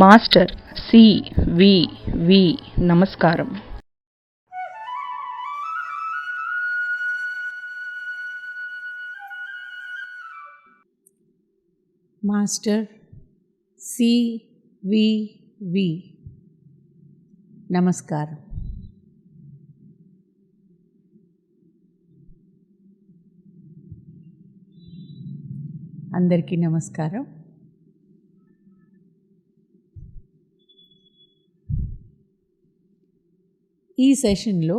Master CVV. నమస్కారం. Master CVV. నమస్కారం. అందరికీ నమస్కారం. ఈ సెషన్లో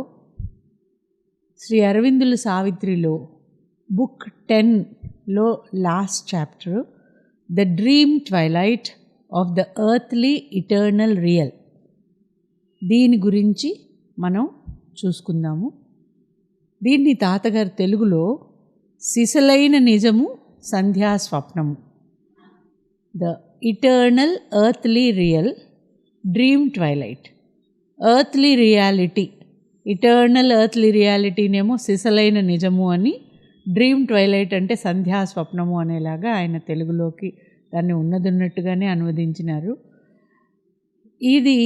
శ్రీ అరవిందుల సావిత్రిలో బుక్ 10లో last chapter the dream twilight of the earthly eternal real, దీని గురించి మనం చూసుకుందాము. దీన్ని తాతగారు తెలుగులో సిసలైన నిజము సంధ్యా స్వప్నము, the eternal earthly real dream twilight. Earthly reality, eternal earthly రియాలిటీనేమో సిసలైన నిజము అని, డ్రీమ్ ట్వైలైట్ అంటే సంధ్యా స్వప్నము అనేలాగా ఆయన తెలుగులోకి దాన్ని ఉన్నట్టుగానే అనువదించినారు. ఇది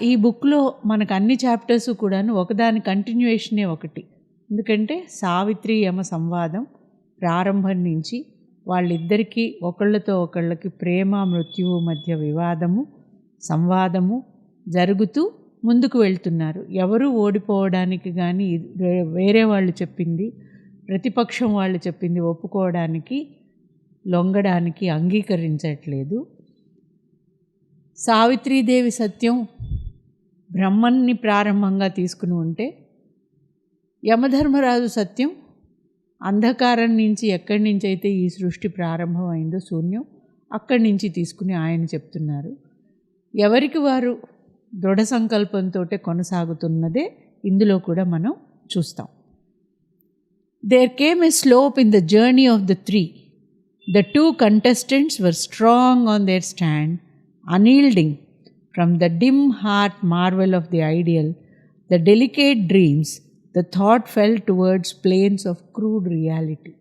ఈ బుక్లో మనకు అన్ని చాప్టర్స్ కూడాను ఒకదాని కంటిన్యూయేషనే ఒకటి. ఎందుకంటే సావిత్రి యమ సంవాదం ప్రారంభం నుంచి వాళ్ళిద్దరికీ ఒకళ్ళతో ఒకళ్ళకి ప్రేమ మృత్యువు మధ్య వివాదము సంవాదము జరుగుతూ ముందుకు వెళ్తున్నారు. ఎవరు ఓడిపోవడానికి కానీ వేరే వాళ్ళు చెప్పింది, ప్రతిపక్షం వాళ్ళు చెప్పింది ఒప్పుకోవడానికి లొంగడానికి అంగీకరించట్లేదు. సావిత్రీదేవి సత్యం బ్రహ్మన్ని ప్రారంభంగా తీసుకుని ఉంటే, యమధర్మరాజు సత్యం అంధకారం నుంచి ఎక్కడి నుంచి అయితే ఈ సృష్టి ప్రారంభమైందో శూన్యం, అక్కడి నుంచి తీసుకుని ఆయన చెప్తున్నారు. ఎవరికి వారు దృఢ సంకల్పంతో కొనసాగుతున్నదే ఇందులో కూడా మనం చూస్తాం. There came a slope in the journey of the three. The two contestants were strong on their stand, unyielding from the dim heart marvel of the ideal, the delicate dreams, the thought fell towards planes of crude reality.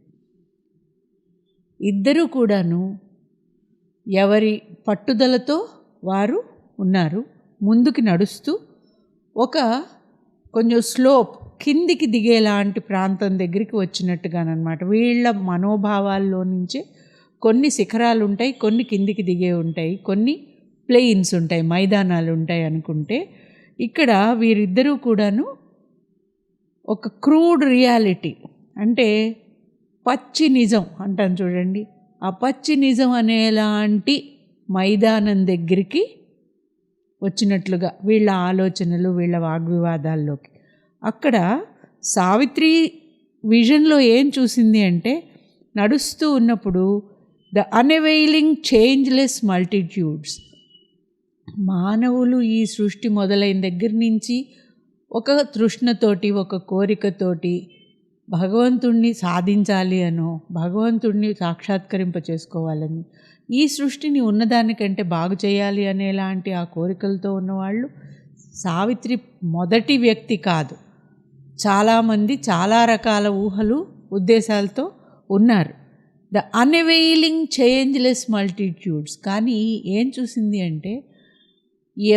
ఇద్దరూ కూడాను ఎవరి పట్టుదలతో వారు ఉన్నారు, ముందుకి నడుస్తూ ఒక కొంచెం స్లోప్ కిందికి దిగేలాంటి ప్రాంతం దగ్గరికి వచ్చినట్టుగానమాట. వీళ్ళ మనోభావాల్లో నుంచే కొన్ని శిఖరాలు ఉంటాయి, కొన్ని కిందికి దిగే ఉంటాయి, కొన్ని ప్లెయిన్స్ ఉంటాయి, మైదానాలు ఉంటాయి అనుకుంటే, ఇక్కడ వీరిద్దరూ కూడాను ఒక క్రూడ్ రియాలిటీ అంటే పచ్చి నిజం అంటాను చూడండి, ఆ పచ్చి నిజం అనేలాంటి మైదానం దగ్గరికి వచ్చినట్లుగా వీళ్ళ ఆలోచనలు వీళ్ళ వాగ్వివాదాల్లోకి. అక్కడ సావిత్రి విజన్లో ఏం చూసింది అంటే, నడుస్తూ ఉన్నప్పుడు ద అన్అవైలింగ్ చేంజ్లెస్ మల్టిట్యూడ్స్, మానవులు ఈ సృష్టి మొదలైన దగ్గర నుంచి ఒక తృష్ణతోటి ఒక కోరికతోటి భగవంతుణ్ణి సాధించాలి అనో భగవంతుణ్ణి సాక్షాత్కరింప చేసుకోవాలని, ఈ సృష్టిని ఉన్నదానికంటే బాగు చేయాలి అనేలాంటి ఆ కోరికలతో ఉన్నవాళ్ళు సావిత్రి మొదటి వ్యక్తి కాదు. చాలామంది చాలా రకాల ఊహలు ఉద్దేశాలతో ఉన్నారు. The unavailing changeless multitudes. కానీ ఏం చూసింది అంటే,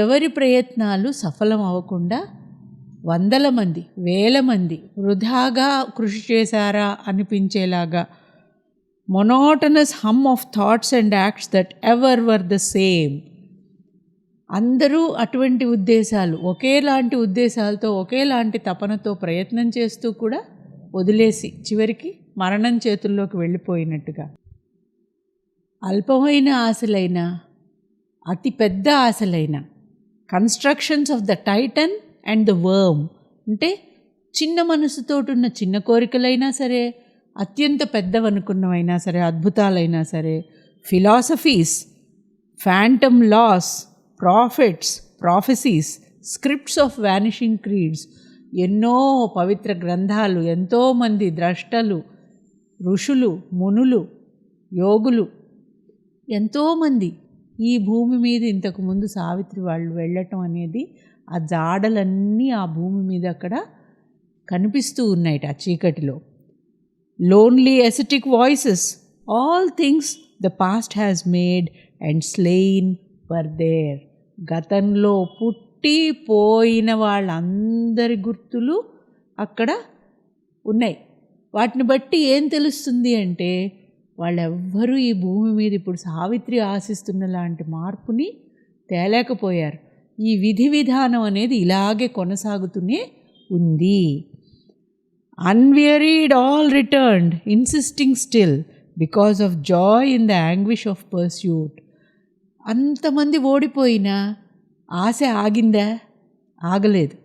ఎవరి ప్రయత్నాలు సఫలం అవ్వకుండా వందల మంది వేల మంది వృధాగా కృషి చేశారా అనిపించేలాగా monotonous hum of thoughts and acts that ever were the same. అందరూ అటువంటి ఉద్దేశాలు, ఒకేలాంటి ఉద్దేశాలతో ఒకేలాంటి తపనతో ప్రయత్నం చేస్తూ కూడా వదిలేసి చివరికి మరణం చేతుల్లోకి వెళ్ళిపోయినట్టుగా. అల్పమైన ఆశలైన అతి పెద్ద ఆశలైన constructions of the Titan and the worm, అంటే చిన్న మనసుతోటున్న చిన్న కోరికలైనా సరే, అత్యంత పెద్దవనుకున్నవైనా సరే, అద్భుతాలైనా సరే, philosophies, phantom laws, prophets, prophecies, scripts of vanishing creeds, ఎన్నో పవిత్ర గ్రంథాలు, ఎంతోమంది ద్రష్టలు, ఋషులు, మునులు, యోగులు, ఎంతోమంది ఈ భూమి మీద ఇంతకుముందు సావిత్రి వాళ్ళు వెళ్ళటం అనేది, ఆ జాడలన్నీ ఆ భూమి మీద అక్కడ కనిపిస్తూ ఉన్నాయి ఆ చీకటిలో. Lonely ascetic voices, all things the past has made and slain were there. గతంలో పుట్టిపోయిన వాళ్ళందరి గుర్తులు అక్కడ ఉన్నాయి. వాటిని బట్టి ఏం తెలుస్తుంది అంటే వాళ్ళెవ్వరూ ఈ భూమి మీద ఇప్పుడు సావిత్రి ఆశిస్తున్న లాంటి మార్పుని తేలేకపోయారు. ఈ విధి విధానం అనేది ఇలాగే కొనసాగుతూనే ఉంది. Unwearied all returned insisting still because of joy in the anguish of pursuit. అంతమంది ఓడిపోయినా ఆశ ఆగిందా? ఆగలేదు.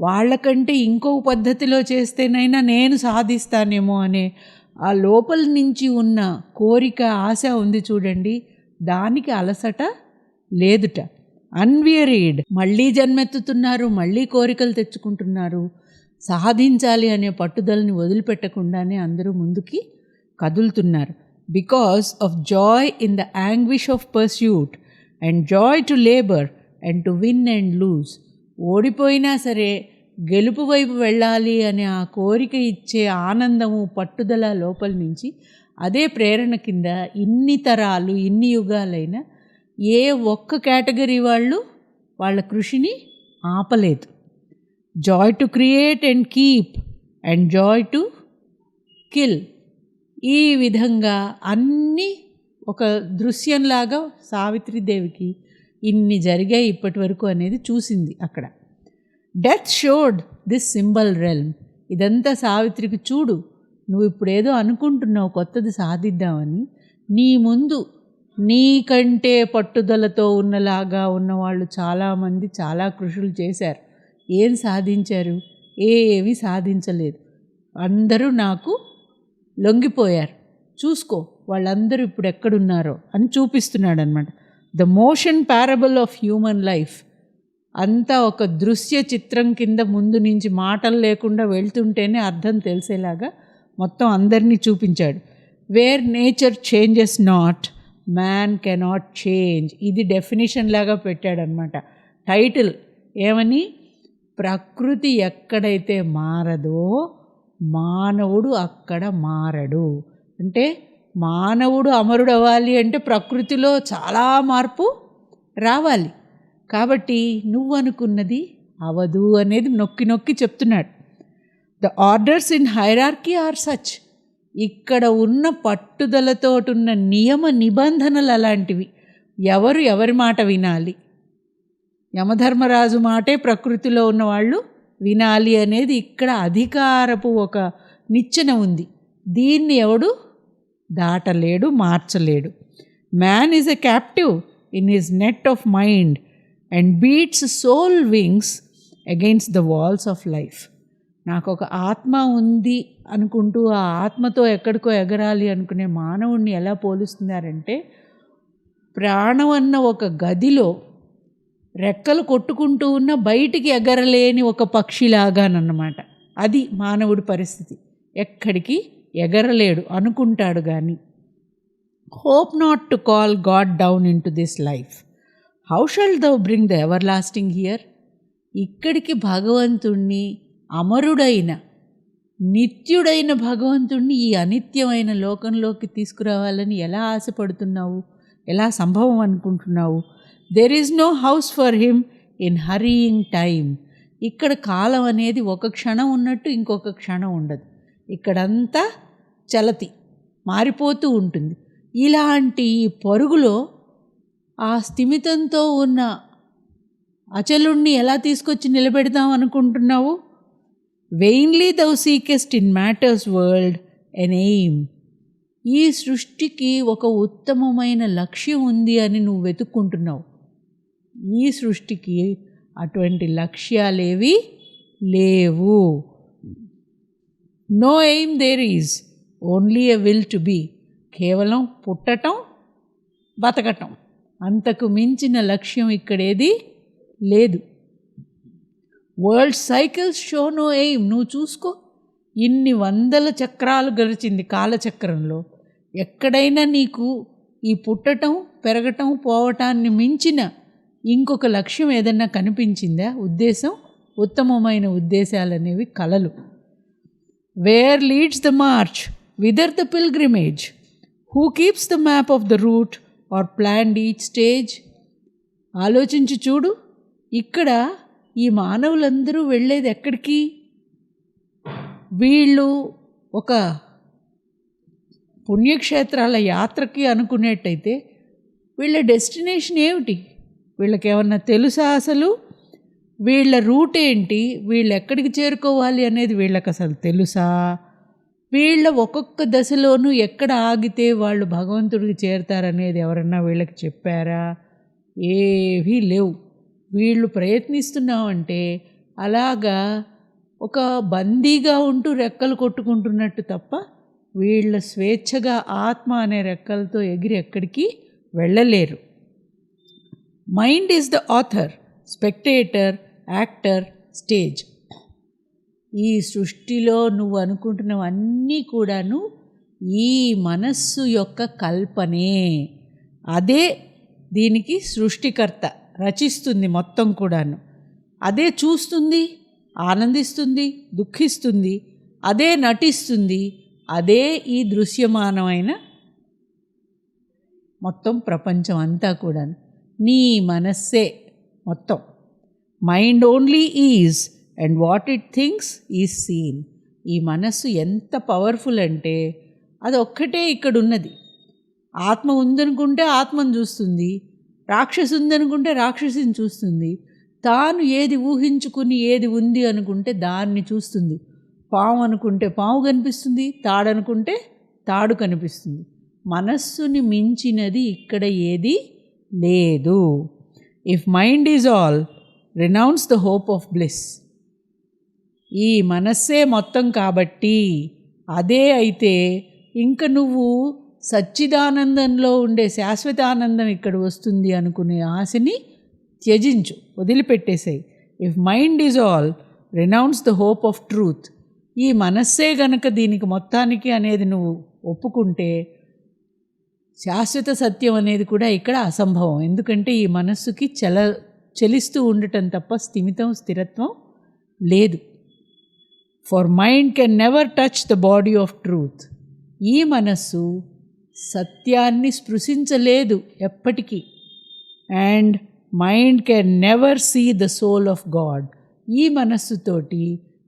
వాళ్ళకంటే ఇంకో పద్ధతిలో చేస్తేనైనా నేను సాధిస్తానేమో అనే ఆ లోపల నుంచి ఉన్న కోరిక, ఆశ ఉంది చూడండి, దానికి అలసట లేదుట. అన్వేరీడ్, మళ్ళీ జన్మెత్తుతున్నారు, మళ్ళీ కోరికలు తెచ్చుకుంటున్నారు. సాధించాలి అనే పట్టుదలని వదిలిపెట్టకుండానే అందరూ ముందుకి కదులుతున్నారు. Because of joy in the anguish of pursuit and joy to labour and to win and lose. ఓడిపోయినా సరే గెలుపు వైపు వెళ్ళాలి అనే ఆ కోరిక ఇచ్చే ఆనందము, పట్టుదల లోపల నుంచి అదే ప్రేరణ కింద ఇన్ని తరాలు, ఇన్ని యుగాలైనా ఏ ఒక్క కేటగిరీ వాళ్ళ కృషిని ఆపలేదు. Joy to create and keep and joy to kill. ఈ విధంగా అన్నీ ఒక దృశ్యంలాగా సావిత్రిదేవికి ఇన్ని జరిగాయి ఇప్పటి వరకు అనేది చూసింది అక్కడ. Death showed this symbol realm. ఇదంతా సావిత్రికి, చూడు నువ్వు ఇప్పుడేదో అనుకుంటున్నావు కొత్తది సాధిద్దామని, నీ ముందు నీకంటే పట్టుదలతో ఉన్నలాగా ఉన్నవాళ్ళు చాలామంది చాలా కృషులు చేశారు. ఏం సాధించారు? ఏమీ సాధించలేదు. అందరూ నాకు లొంగిపోయారు. చూసుకో వాళ్ళందరూ ఇప్పుడు ఎక్కడున్నారో అని చూపిస్తున్నాడు అనమాట. The motion parable of human life అంతా ఒక దృశ్య చిత్రం కింద ముందు నుంచి మాటలు లేకుండా వెళ్తుంటేనే అర్థం తెలిసేలాగా మొత్తం అందరినీ చూపించాడు. Where nature changes not, man cannot change. ఇది డెఫినేషన్ లాగా పెట్టాడనమాట టైటిల్. ఏమని? ప్రకృతి ఎక్కడైతే మారదో మానవుడు అక్కడ మారడు. అంటే మానవుడు అమరుడు అవ్వాలి అంటే ప్రకృతిలో చాలా మార్పు రావాలి. కాబట్టి నువ్వు అనుకున్నది అవదు అనేది నొక్కి నొక్కి చెప్తున్నాడు. The orders in hierarchy are such. ఇక్కడ ఉన్న పట్టుదలతోటున్న నియమ నిబంధనలు అలాంటివి. ఎవరి మాట వినాలి? యమధర్మరాజు మాటే ప్రకృతిలో ఉన్నవాళ్ళు వినాలి అనేది ఇక్కడ అధికారపు ఒక నిచ్చెన ఉంది. దీన్ని ఎవడు దాటలేడు, మార్చలేడు. Man is a captive in his net of mind and beats soul wings against the walls of life. నాకు ఒక ఆత్మ ఉంది అనుకుంటూ ఆ ఆత్మతో ఎక్కడికో ఎగరాలి అనుకునే మానవుణ్ణి ఎలా పోలుస్తున్నారంటే, ప్రాణం అన్న ఒక గదిలో రెక్కలు కొట్టుకుంటూ ఉన్న బయటికి ఎగరలేని ఒక పక్షిలాగానన్నమాట. అది మానవుడి పరిస్థితి. ఎక్కడికి ఎగరలేడు అనుకుంటాడు కానీ. Hope not to call God down into this life. How shall thou bring the everlasting here. ఇక్కడికి భగవంతుణ్ణి, అమరుడైన నిత్యుడైన భగవంతుణ్ణి ఈ అనిత్యమైన లోకంలోకి తీసుకురావాలని ఎలా ఆశపడుతున్నావు? ఎలా సంభవం అనుకుంటున్నావు? There is no house for him in hurrying time. ఇక్కడ కాలం అనేది ఒక క్షణం ఉన్నట్టు ఇంకొక క్షణం ఉండదు. ఇక్కడంతా చలతి, మారిపోతూ ఉంటుంది. ఇలాంటి పరుగులో ఆ స్థిమితంతో ఉన్న అచలుణ్ణి ఎలా తీసుకొచ్చి నిలబెడదాం అనుకుంటున్నావు? Vainly thou seekest in matter's world an aim. ఈ సృష్టికి ఒక ఉత్తమమైన లక్ష్యం ఉంది అని నువ్వు వెతుక్కుంటున్నావు. ఈ సృష్టికి అటువంటి లక్ష్యాలేవి లేవు. No aim there is, only a will to be. కేవలం పుట్టటం, బతకటం, అంతకు మించిన లక్ష్యం ఇక్కడేది లేదు. World cycles show no aim. నువ్వు చూసుకో, ఇన్ని వందల చక్రాలు గడిచింది కాలచక్రంలో. ఎక్కడైనా నీకు ఈ పుట్టటం, పెరగటం, పోవటాన్ని మించిన ఇంకొక లక్ష్యం ఏదన్నా కనిపించిందా? ఉద్దేశం, ఉత్తమమైన ఉద్దేశాలనేవి కలలు. Where leads the march, whither the pilgrimage, who keeps the map of the route or planned each stage? ఆలోచించి చూడు. ఇక్కడ ఈ మానవులందరూ వెళ్ళేది ఎక్కడికి? వీళ్ళు ఒక పుణ్యక్షేత్రాల యాత్రకి అనుకునేట్టయితే వీళ్ళ డెస్టినేషన్ ఏమిటి? వీళ్ళకేమన్నా తెలుసా అసలు? వీళ్ళ రూట్ ఏంటి? వీళ్ళు ఎక్కడికి చేరుకోవాలి అనేది వీళ్ళకి అసలు తెలుసా? వీళ్ళ ఒక్కొక్క దశలోనూ ఎక్కడ ఆగితే వాళ్ళు భగవంతుడికి చేరుతారనేది ఎవరన్నా వీళ్ళకి చెప్పారా? ఏవీ లేవు. వీళ్ళు ప్రయత్నిస్తున్నామంటే అలాగా ఒక బందీగా ఉంటూ రెక్కలు కొట్టుకుంటున్నట్టు తప్ప వీళ్ళ స్వేచ్ఛగా ఆత్మ అనే రెక్కలతో ఎగిరి ఎక్కడికి వెళ్ళలేరు. Mind is the author, spectator, actor, stage. ఈ సృష్టిలో నువ్వు అనుకుంటున్నవన్నీ కూడాను ఈ మనస్సు యొక్క కల్పనే. అదే దీనికి సృష్టికర్త, రచిస్తుంది మొత్తం కూడాను. అదే చూస్తుంది, ఆనందిస్తుంది, దుఃఖిస్తుంది, అదే నటిస్తుంది, అదే ఈ దృశ్యమానమైన మొత్తం ప్రపంచం అంతా కూడా నీ మనస్సే మొత్తం. Mind only is and what it thinks is seen. ఈ మనస్సు ఎంత పవర్ఫుల్ అంటే అది ఒక్కటే ఇక్కడ ఉన్నది. ఆత్మ ఉందనుకుంటే ఆత్మను చూస్తుంది, రాక్షసు ఉందనుకుంటే రాక్షసిని చూస్తుంది, తాను ఏది ఊహించుకుని ఏది ఉంది అనుకుంటే దాన్ని చూస్తుంది. పాము అనుకుంటే పాము కనిపిస్తుంది, తాడనుకుంటే తాడు కనిపిస్తుంది. మనస్సుని మించినది ఇక్కడ ఏది లేదు. If mind is all, renounce the hope of bliss. ఈ మనస్సే మొత్తం కాబట్టి అదే అయితే ఇంక నువ్వు సచ్చిదానందంలో ఉండే శాశ్వతానందం ఇక్కడ వస్తుంది అనుకునే ఆశని త్యజించు, వదిలిపెట్టేసాయి. If mind is all, renounce the hope of truth. ఈ మనస్సే గనక దీనికి మొత్తానికి అనేది నువ్వు ఒప్పుకుంటే శాశ్వత సత్యం అనేది కూడా ఇక్కడ అసంభవం. ఎందుకంటే ఈ మనస్సుకి చలిస్తూ ఉండటం తప్ప స్థిరత్వం లేదు. For mind can never touch the body of truth. ఈ మనస్సు సత్యాన్ని స్పృశించలేదు ఎప్పటికీ. And mind can never see the soul of God. ఈ మనస్సుతోటి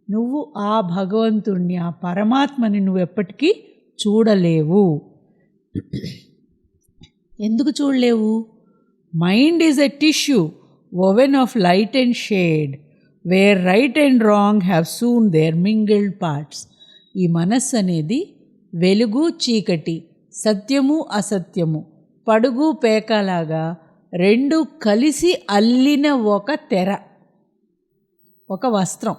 నువ్వు ఆ భగవంతుణ్ణి, ఆ పరమాత్మని నువ్వు ఎప్పటికీ చూడలేవు. ఎందుకు చూడలేవు? Mind is a tissue woven of light and shade, where right and wrong have soon their mingled parts. ఈ మనస్సు అనేది వెలుగు చీకటి, సత్యము అసత్యము, పడుగు పేకలాగా రెండు కలిసి అల్లిన ఒక తెర, ఒక వస్త్రం.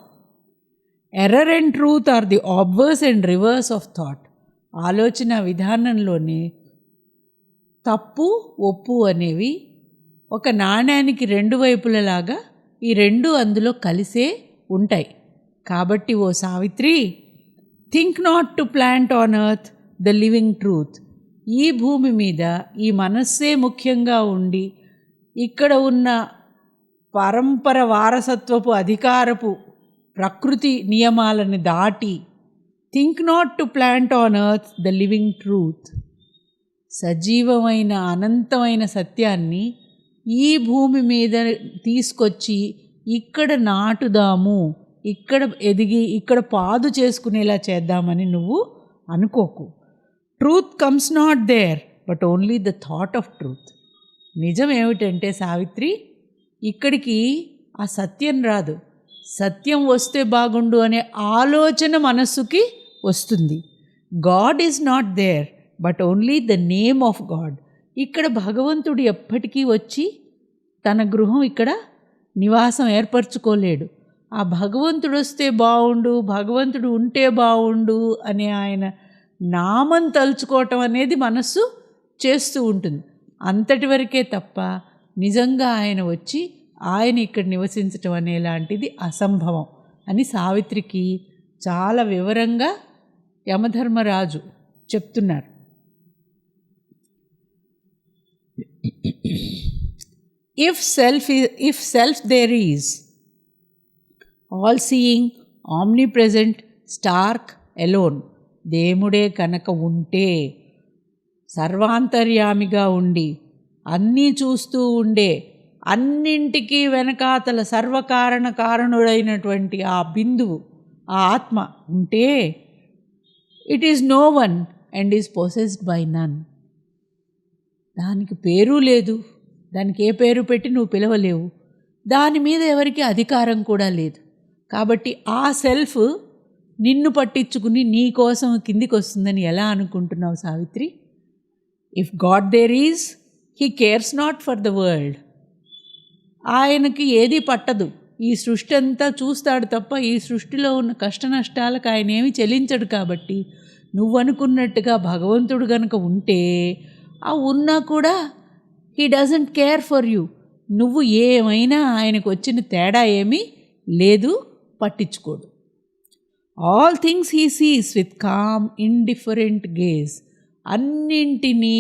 Error and truth are the obverse and reverse of thought. ఆలోచన విధానంలోనే తప్పు ఒప్పు అనేవి ఒక నాణ్యానికి రెండు వైపులలాగా ఈ రెండు అందులో కలిసే ఉంటాయి. కాబట్టి ఓ Savitri, think not to plant on earth the living truth. ఈ భూమి మీద ఈ మనస్సే ముఖ్యంగా ఉండి ఇక్కడ ఉన్న పరంపర వారసత్వపు అధికారపు ప్రకృతి నియమాలను దాటి think not to plant on earth the living truth. సజీవమైన అనంతమైన సత్యాన్ని ఈ భూమి మీద తీసుకొచ్చి ఇక్కడ నాటుదాము, ఇక్కడ ఎదిగి ఇక్కడ పాదు చేసుకునేలా చేద్దామని నువ్వు అనుకోకు. Truth comes not there but only the thought of truth. నిజం ఏమిటంటే సావిత్రి, ఇక్కడికి ఆ సత్యం రాదు. సత్యం వస్తే బాగుండు అనే ఆలోచన మనస్సుకి వస్తుంది. God is not there but only the name of God. ఇక్కడ భగవంతుడు ఎప్పటికీ వచ్చి తన గృహం ఇక్కడ నివాసం ఏర్పరచుకోలేడు. ఆ భగవంతుడు వస్తే బాగుండు, భగవంతుడు ఉంటే బాగుండు అనే ఆయన నామం తలుచుకోవటం అనేది మనస్సు చేస్తూ ఉంటుంది. అంతటి వరకే తప్ప నిజంగా ఆయన వచ్చి ఆయన ఇక్కడ నివసించటం అనేలాంటిది అసంభవం అని సావిత్రికి చాలా వివరంగా యమధర్మరాజు చెప్తున్నారు. If self there is, all-seeing, omnipresent, stark, alone, దేవుడే కనుక ఉంటే, సర్వాంతర్యామిగా ఉండి అన్నీ చూస్తూ ఉండే, అన్నింటికీ వెనకాతల కారణుడైనటువంటి ఆ బిందువు, ఆ ఆత్మ ఉంటే it is no one and is possessed by none. దానికి పేరు లేదు, దానికి ఏ పేరు పెట్టి నువ్వు పిలవలేవు, దాని మీద ఎవరికి అధికారం కూడా లేదు. కాబట్టి ఆ సెల్ఫ్ నిన్ను పట్టించుకుని నీ కోసం కిందికి వస్తుందని ఎలా అనుకుంటున్నావు Savitri? If God there is, he cares not for the world. ఆయనకి ఏది పట్టదు, ఈ సృష్టి అంతా చూస్తాడు తప్ప ఈ సృష్టిలో ఉన్న కష్ట నష్టాలకు ఆయన ఏమి చెల్లించడు. కాబట్టి నువ్వు అనుకున్నట్టుగా భగవంతుడు గనుక ఉంటే ఆ ఉన్నా కూడా he doesn't care for you. నువ్వు ఏమైనా ఆయనకు వచ్చిన తేడా ఏమీ లేదు, పట్టించుకోడు. All things he sees with calm indifferent gaze. అన్నింటినీ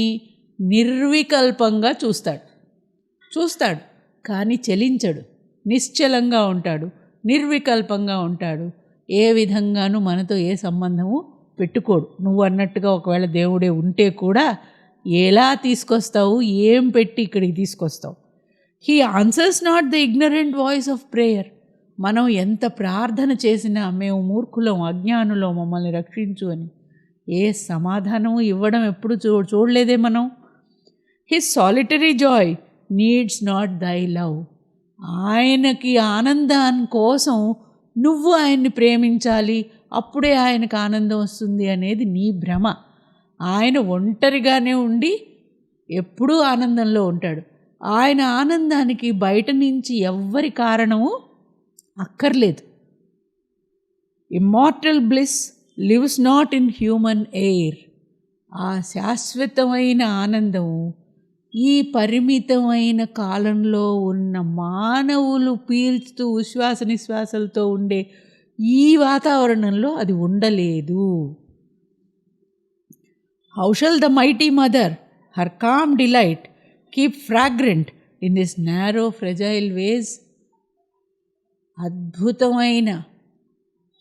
నిర్వికల్పంగా చూస్తాడు కానీ చలించడు, నిశ్చలంగా ఉంటాడు, నిర్వికల్పంగా ఉంటాడు. ఏ విధంగానూ మనతో ఏ సంబంధము పెట్టుకోడు. నువ్వు అన్నట్టుగా ఒకవేళ దేవుడే ఉంటే కూడా ఎలా తీసుకొస్తావు, ఏం పెట్టి ఇక్కడికి తీసుకొస్తావు? He answers not the ignorant voice of prayer. మనం ఎంత ప్రార్థన చేసినా మేము మూర్ఖులం, అజ్ఞానులం, మమ్మల్ని రక్షించు అని ఏ సమాధానము ఇవ్వడం ఎప్పుడు చూడలేదే మనం. His solitary Joy needs not దై లవ్. ఆయనకి ఆనందాన్ని కోసం నువ్వు ఆయన్ని ప్రేమించాలి, అప్పుడే ఆయనకు ఆనందం వస్తుంది అనేది నీ భ్రమ. ఆయన ఒంటరిగానే ఉండి ఎప్పుడూ ఆనందంలో ఉంటాడు. ఆయన ఆనందానికి బయట నుంచి ఎవ్వరి కారణము అక్కర్లేదు. Immortal bliss lives not in human air. ఆ శాశ్వతమైన ఆనందము ఈ పరిమితమైన కాలంలో ఉన్న మానవులు పీల్చుతూ ఉశ్వాస నిశ్వాసాలతో ఉండే ఈ వాతావరణంలో అది ఉండలేదు. How shall the mighty mother her calm delight keep fragrant in this narrow fragile ways. అద్భుతమైన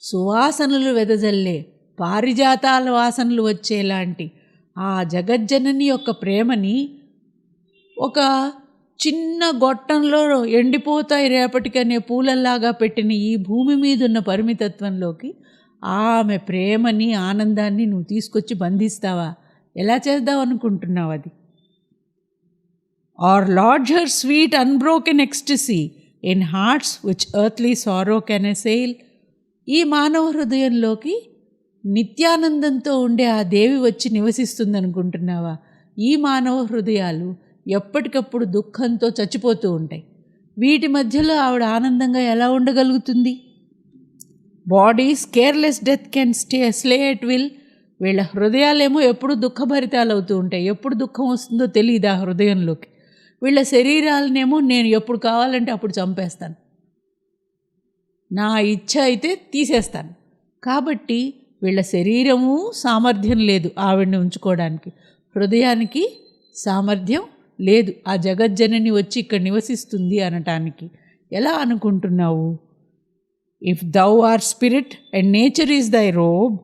సువాసనలు వెదజల్లే, పారిజాతాల వాసనలు వచ్చేలాంటి ఆ జగజ్జనని యొక్క ప్రేమని ఒక చిన్న గొట్టంలో ఎండిపోతాయి రేపటికనే పూలల్లాగా పెట్టిన ఈ భూమి మీద ఉన్న పరిమితత్వంలోకి ఆమె ప్రేమని, ఆనందాన్ని నువ్వు తీసుకొచ్చి బంధిస్తావా? ఎలా చేద్దావు అనుకుంటున్నావు అది? Or lodge her sweet unbroken ecstasy in hearts which earthly sorrow can assail. ఈ మానవ హృదయంలోకి నిత్యానందంతో ఉండే ఆ దేవి వచ్చి నివసిస్తుందనుకుంటున్నావా? ఈ మానవ హృదయాలు ఎప్పటికప్పుడు దుఃఖంతో చచ్చిపోతూ ఉంటాయి. వీటి మధ్యలో ఆవిడ ఆనందంగా ఎలా ఉండగలుగుతుంది? Bodies careless death can slay at will. వీళ్ళ హృదయాలేమో ఎప్పుడు దుఃఖభరితాలు అవుతూ ఉంటాయి. ఎప్పుడు దుఃఖం వస్తుందో తెలియదు ఆ హృదయంలోకి. వీళ్ళ శరీరాలనేమో నేను ఎప్పుడు కావాలంటే అప్పుడు చంపేస్తాను, నా ఇచ్ఛ అయితే తీసేస్తాను. కాబట్టి వీళ్ళ శరీరము సామర్థ్యం లేదు ఆవిడ్ని ఉంచుకోవడానికి, హృదయానికి సామర్థ్యం లేదు ఆ జగజ్జనని వచ్చి ఇక్కడ నివసిస్తుంది అనటానికి. ఎలా అనుకుంటున్నావు? If thou art spirit and nature is thy robe,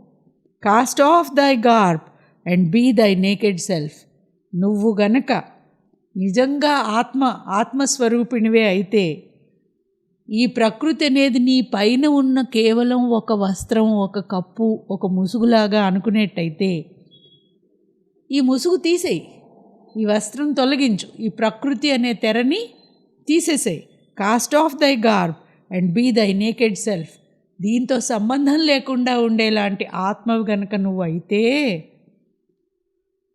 cast off thy garb and be thy naked self. నువ్వు గనక నిజంగా ఆత్మస్వరూపిణివే అయితే, ఈ ప్రకృతి అనేది నీ పైన ఉన్న కేవలం ఒక వస్త్రం, ఒక కప్పు, ఒక ముసుగులాగా అనుకునేట్టయితే ఈ ముసుగు తీసేయి, ఈ వస్త్రం తొలగించు, ఈ ప్రకృతి అనే తెరని తీసేసేయి. Cast off thy garb and be thy naked self. దీంతో సంబంధం లేకుండా ఉండేలాంటి ఆత్మవి గనక నువ్వు అయితే,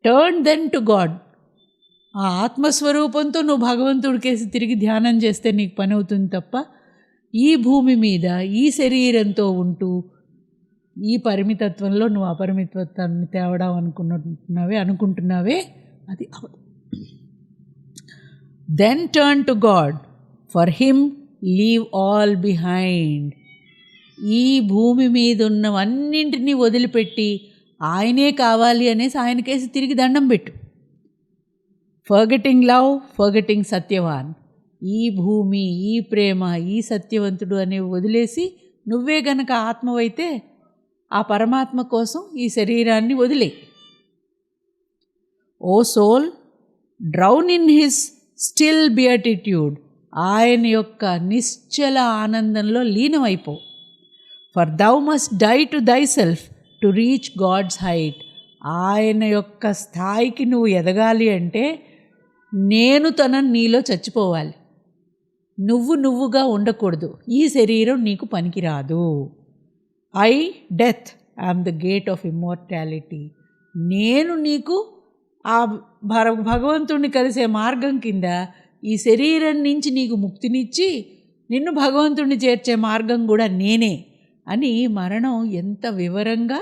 టర్న్ దెన్ టు గాడ్. ఆ ఆత్మస్వరూపంతో నువ్వు భగవంతుడికేసి తిరిగి ధ్యానం చేస్తే నీకు పని అవుతుంది తప్ప ఈ భూమి మీద ఈ శరీరంతో ఉంటూ ఈ పరిమితత్వంలో నువ్వు అపరిమితత్వాన్ని తేవడం అనుకుంటున్నావే అది అవదు. Then turn to God, for him leave all behind. ఈ భూమి మీద ఉన్నవన్నింటినీ వదిలిపెట్టి ఆయనే కావాలి అనేసి ఆయనకేసి తిరిగి దండం పెట్టు. Forgetting love, forgetting Satyavan. ఈ భూమి, ఈ ప్రేమ, ఈ సత్యవంతుడు అనేవి వదిలేసి నువ్వే గనక ఆత్మవైతే ఆ పరమాత్మ కోసం ఈ శరీరాన్ని వదిలే. O soul, drown in his still beatitude, ఆయన యొక్క నిశ్చల ఆనందంలో లీనమైపో. For thou must die to thy self to reach God's height, ఆయన యొక్క స్థాయికి నువ్వు ఎదగాలి అంటే నేనుతనం నీలో చచ్చిపోవాలి. నువ్వుగా ఉండకూడదు. ఈ శరీరం నీకు పనికిరాదు. I death I'm the gate of immortality, నేను నీకు ఆ భగవంతుడిని కలిసే మార్గం కింద ఈ శరీరం నుంచి నీకు ముక్తినిచ్చి నిన్ను భగవంతుడిని చేర్చే మార్గం కూడా నేనే అని మరణం ఎంత వివరంగా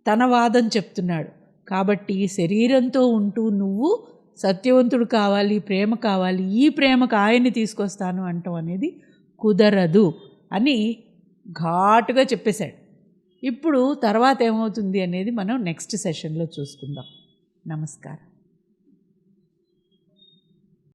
తన వాదం చెప్తున్నాడు. కాబట్టి శరీరంతో ఉంటూ నువ్వు సత్యవంతుడు కావాలి, ప్రేమ కావాలి, ఈ ప్రేమకు ఆయన్ని తీసుకొస్తాను అంటాం అనేది కుదరదు అని ఘాటుగా చెప్పేశాడు. ఇప్పుడు తర్వాత ఏమవుతుంది అనేది మనం నెక్స్ట్ సెషన్లో చూసుకుందాం. నమస్కారం.